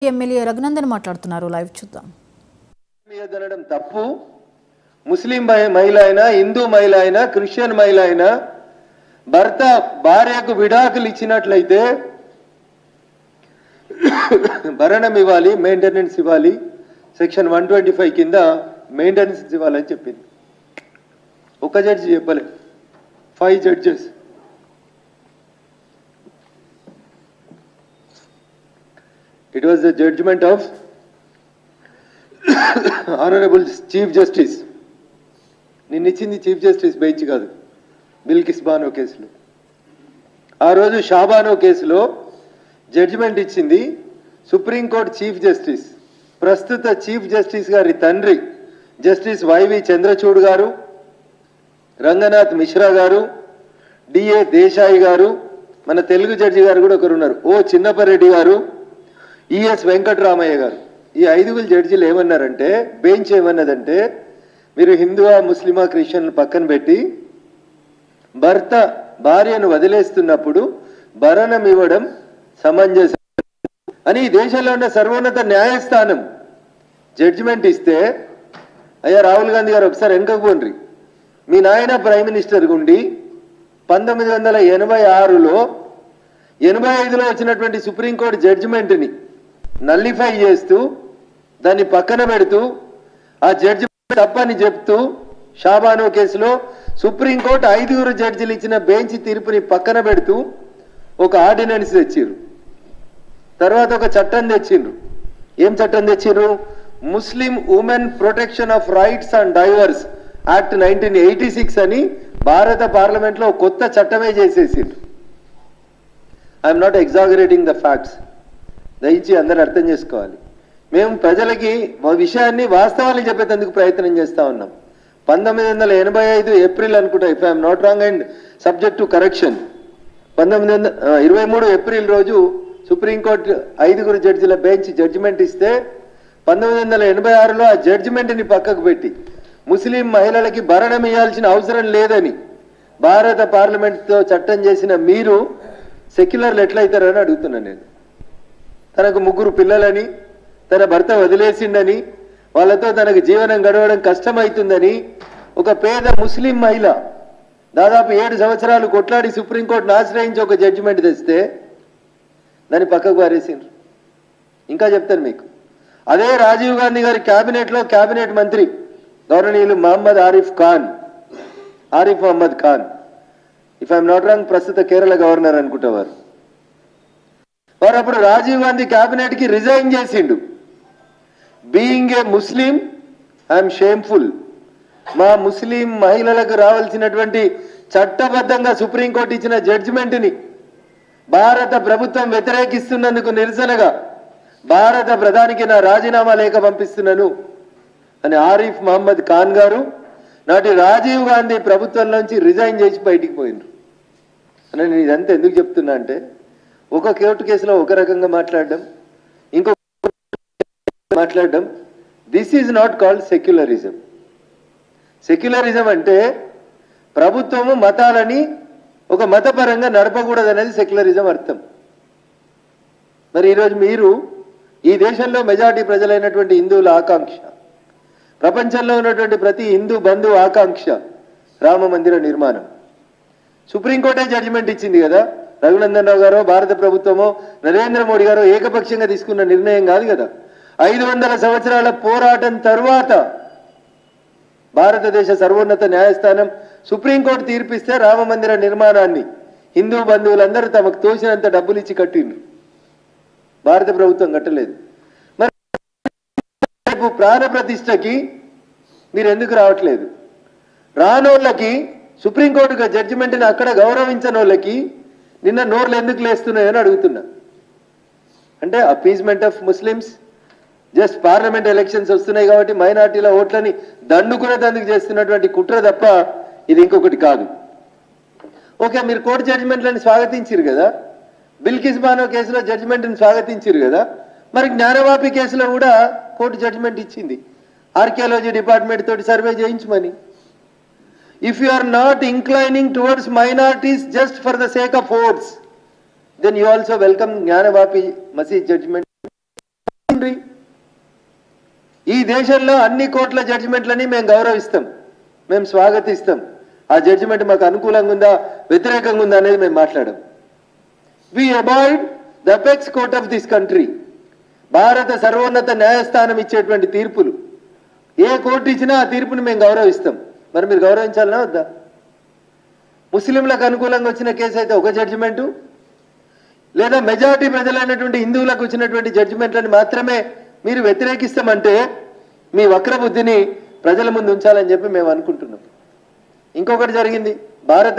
MLA Raghunandan మాట్లాడుతున్నారు. Live చూద్దాం. మీదనడం తప్పు. ముస్లిం మహిళ అయినా, హిందూ మహిళ అయినా, క్రిస్టియన్ మహిళ అయినా భర్త భార్యకు విడాకులు ఇచ్చినట్లయితే భరణం ఇవ్వాలి, మెయింటెనెన్స్ ఇవ్వాలి. సెక్షన్ 125 కింద మెయింటెనెన్స్ ఇవ్వాలని చెప్పింది. ఒక జడ్జి చెప్పలే, 5 judges. It was the judgment of Honorable Chief Justice. నిన్నిచ్చింది చీఫ్ జస్టిస్ బెంచ్ కాదు, బిల్కిస్ బానో కేసులో. ఆ రోజు షాబానో కేసులో జడ్జిమెంట్ ఇచ్చింది సుప్రీంకోర్టు చీఫ్ జస్టిస్, ప్రస్తుత చీఫ్ జస్టిస్ గారి తండ్రి జస్టిస్ వైవి చంద్రచూడ్ గారు, రంగనాథ్ మిశ్రా గారు, డిఏ దేశాయి గారు, మన తెలుగు జడ్జి గారు కూడా ఒకరు ఉన్నారు, ఓ చిన్నపరెడ్డి గారు, ఈఎస్ వెంకటరామయ్య గారు. ఈ 5 జడ్జీలు ఏమన్నారంటే, బెంచ్ ఏమన్నదంటే, మీరు హిందువా ముస్లిమా క్రిస్టియన్లు పక్కన పెట్టి భర్త భార్యను వదిలేస్తున్నప్పుడు భరణం ఇవ్వడం సమంజసం అని ఈ దేశంలో ఉన్న సర్వోన్నత న్యాయస్థానం జడ్జిమెంట్ ఇస్తే, అయ్యా రాహుల్ గాంధీ గారు ఒకసారి వెనుకకు పోండి. మీ నాయన ప్రైమ్ మినిస్టర్ గుండి 1986లో 85లో వచ్చినటువంటి సుప్రీంకోర్టు జడ్జిమెంట్ని నల్లిఫై చేస్తూ దాన్ని పక్కన పెడుతూ ఆ జడ్జిమెంట్ తప్పని చెప్తూ షాబానో కేసులో సుప్రీంకోర్టు 5 జడ్జిలు ఇచ్చిన బెంచ్ తీర్పుని పక్కన పెడుతూ ఒక ఆర్డినెన్స్ తెచ్చిర్రు. తర్వాత ఒక చట్టం తెచ్చిండ్రు. ఏం చట్టం తెచ్చిర్రు? Muslim women protection of rights and divorce act 1986 అని భారత పార్లమెంట్లో కొత్త చట్టమే చేసేసిండ్రు. I'm not exaggerating the facts, దయచేసి అందరూ అర్థం చేసుకోవాలి. మేము ప్రజలకి విషయాన్ని వాస్తవాలు చెప్పేందుకు ప్రయత్నం చేస్తూ ఉన్నాం. 1985 ఏప్రిల్ అనుకుంటా, if I'm not wrong and subject to correction, 23 April రోజు సుప్రీంకోర్టు 5 జడ్జిల బెంచ్ జడ్జిమెంట్ ఇస్తే 1986లో ఆ జడ్జిమెంట్ని పక్కకు పెట్టి ముస్లిం మహిళలకి భరణం ఇవ్వాల్సిన అవసరం లేదని భారత పార్లమెంట్తో చట్టం చేసిన మీరు సెక్యులర్లు ఎట్లయితారని అడుగుతున్నాను నేను. తనకు 3 పిల్లలని, తన భర్త వదిలేసిండని, వాళ్ళతో తనకు జీవనం గడవడం కష్టమవుతుందని ఒక పేద ముస్లిం మహిళ దాదాపు 7 సంవత్సరాలు కొట్లాడి సుప్రీంకోర్టును ఆశ్రయించి ఒక జడ్జిమెంట్ తెస్తే దాన్ని పక్కకు పారేసిండ్రు. ఇంకా చెప్తాను మీకు. అదే రాజీవ్ గాంధీ గారి క్యాబినెట్లో క్యాబినెట్ మంత్రి గవర్ననీయులు Arif Mohammed Khan, if I'm not wrong ప్రస్తుత కేరళ గవర్నర్ అనుకుంటా వారు అప్పుడు రాజీవ్ గాంధీ క్యాబినెట్ కి రిజైన్ చేసిండు. Being a Muslim I'm shameful. మా ముస్లిం మహిళలకు రావాల్సినటువంటి చట్టబద్ధంగా సుప్రీంకోర్టు ఇచ్చిన జడ్జిమెంట్ని భారత ప్రభుత్వం వ్యతిరేకిస్తున్నందుకు నిరసనగా భారత ప్రధానికి నా రాజీనామా లేఖ పంపిస్తున్నాను అని ఆరిఫ్ మహమ్మద్ ఖాన్ గారు నాటి రాజీవ్ గాంధీ ప్రభుత్వంలోంచి రిజైన్ చేసి బయటికి పోయినరు. అని నేను ఇదంతా ఎందుకు చెప్తున్నా అంటే, ఒక కోర్టు కేసులో ఒక రకంగా మాట్లాడడం, ఇంకో మాట్లాడడం, this is not called secularism. Secularism అంటే ప్రభుత్వము మతాలని ఒక మతపరంగా నడపకూడదు అనేది సెక్యులరిజం అర్థం. మరి ఈరోజు మీరు ఈ దేశంలో మెజారిటీ ప్రజలైనటువంటి హిందువుల ఆకాంక్ష, ప్రపంచంలో ఉన్నటువంటి ప్రతి హిందూ బంధువు ఆకాంక్ష రామ మందిర నిర్మాణం. సుప్రీంకోర్టే జడ్జిమెంట్ ఇచ్చింది కదా. రఘునందన్ రావు గారో భారత ప్రభుత్వమో నరేంద్ర మోడీ గారో ఏకపక్షంగా తీసుకున్న నిర్ణయం కాదు కదా. 500 సంవత్సరాల పోరాటం తరువాత భారతదేశ సర్వోన్నత న్యాయస్థానం సుప్రీంకోర్టు తీర్పిస్తే రామ మందిర నిర్మాణాన్ని హిందూ బంధువులందరూ తమకు తోచినంత డబ్బులు ఇచ్చి కట్టిండ్రు. భారత ప్రభుత్వం కట్టలేదు. మరి ప్రాణ ప్రతిష్టకి మీరు ఎందుకు రావట్లేదు? రానోళ్ళకి సుప్రీంకోర్టు జడ్జిమెంట్ని అక్కడ గౌరవించని వాళ్ళకి నిన్న నోర్లు ఎందుకు లేస్తున్నాయని అడుగుతున్నా. అంటే appeasement of Muslims, just parliament elections వస్తున్నాయి కాబట్టి మైనార్టీల ఓట్లని దండుకునేందుకు చేస్తున్నటువంటి కుట్ర తప్ప ఇది ఇంకొకటి కాదు. ఓకే, మీరు కోర్టు జడ్జిమెంట్లను స్వాగతించారు కదా, బిల్కిస్ బానో కేసులో జడ్జిమెంట్ని స్వాగతించారు కదా, మరి జ్ఞానవాపి కేసులో కూడా కోర్టు జడ్జిమెంట్ ఇచ్చింది ఆర్కియాలజీ డిపార్ట్మెంట్ తోటి survey చేయించమని. If you are not inclining towards minorities just for the sake of votes, then you also welcome Jnanavapi Masjid judgment. కూర్చుండ్రి. ఈ దేశంలో అన్ని కోర్టుల జడ్జిమెంట్లని మేము గౌరవిస్తాం, మేము స్వాగతిస్తాం. ఆ జడ్జిమెంట్ మాకు అనుకూలంగా ఉందా వ్యతిరేకంగా ఉందా అనేది మేము మాట్లాడాం. We abide the apex court of this country. భారత సర్వోన్నత న్యాయస్థానం ఇచ్చేటువంటి తీర్పులు ఏ కోర్టు ఇచ్చినా ఆ తీర్పుని మేము గౌరవిస్తాం. మరి మీరు గౌరవించాలనా వద్దా? ముస్లింలకు అనుకూలంగా వచ్చిన కేసు అయితే ఒక జడ్జిమెంటు, లేదా మెజారిటీ ప్రజలైనటువంటి హిందువులకు వచ్చినటువంటి జడ్జిమెంట్లను మాత్రమే మీరు వ్యతిరేకిస్తామంటే మీ వక్ర బుద్ధిని ప్రజల ముందు ఉంచాలని చెప్పి మేము అనుకుంటున్నాం. ఇంకొకటి జరిగింది. భారత